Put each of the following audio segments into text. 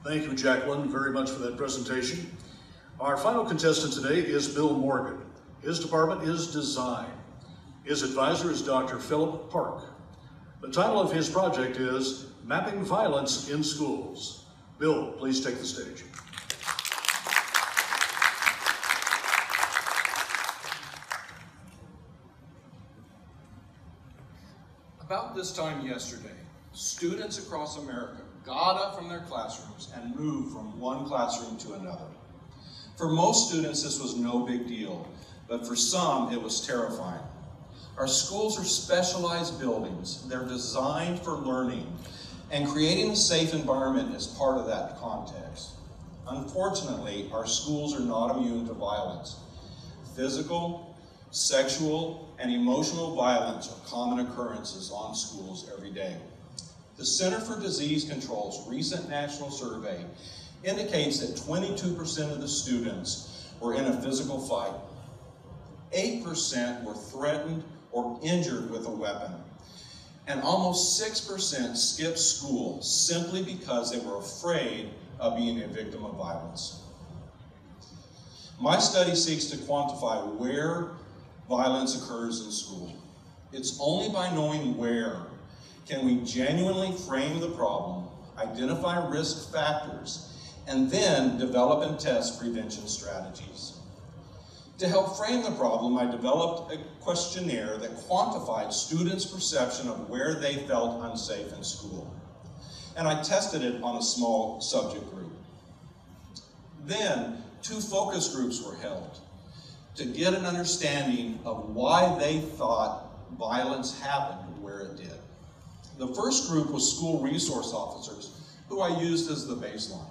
Thank you, Jacqueline, very much for that presentation. Our final contestant today is Bill Morgan. His department is design. His advisor is Dr. Phillip Park. The title of his project is Mapping Violence in Schools. Bill, please take the stage. About this time yesterday, students across America got up from their classrooms and moved from one classroom to another. For most students, this was no big deal, but for some, it was terrifying. Our schools are specialized buildings. They're designed for learning, and creating a safe environment is part of that context. Unfortunately, our schools are not immune to violence. Physical, sexual, and emotional violence are common occurrences on schools every day. The Center for Disease Control's recent national survey indicates that 22% of the students were in a physical fight. 8% were threatened or injured with a weapon. And almost 6% skipped school simply because they were afraid of being a victim of violence. My study seeks to quantify where violence occurs in school. It's only by knowing where can we genuinely frame the problem, identify risk factors, and then develop and test prevention strategies. To help frame the problem, I developed a questionnaire that quantified students' perception of where they felt unsafe in school. And I tested it on a small subject group. Then, 2 focus groups were held to get an understanding of why they thought violence happened where it did. The first group was school resource officers, who I used as the baseline.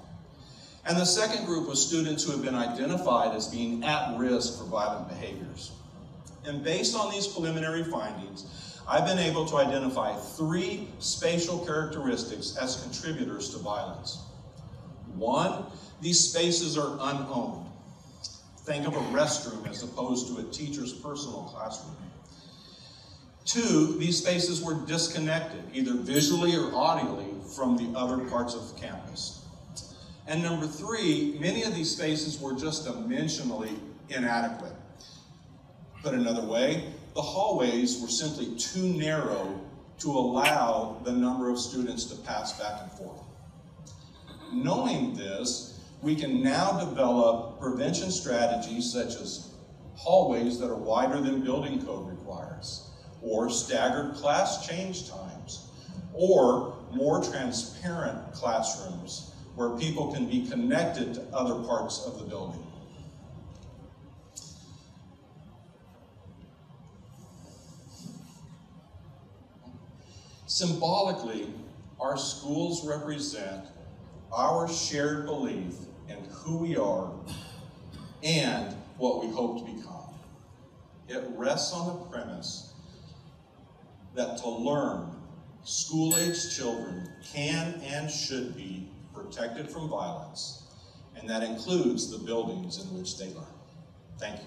And the second group was students who have been identified as being at risk for violent behaviors. And based on these preliminary findings, I've been able to identify 3 spatial characteristics as contributors to violence. 1, these spaces are unowned. Think of a restroom as opposed to a teacher's personal classroom. 2, these spaces were disconnected, either visually or audibly, from the other parts of the campus. And number 3, many of these spaces were just dimensionally inadequate. Put another way, the hallways were simply too narrow to allow the number of students to pass back and forth. Knowing this, we can now develop prevention strategies such as hallways that are wider than building code requires, or staggered class change times, or more transparent classrooms where people can be connected to other parts of the building. Symbolically, our schools represent our shared belief in who we are and what we hope to become. It rests on the premise that to learn, school-age children can and should be protected from violence, and that includes the buildings in which they learn. Thank you.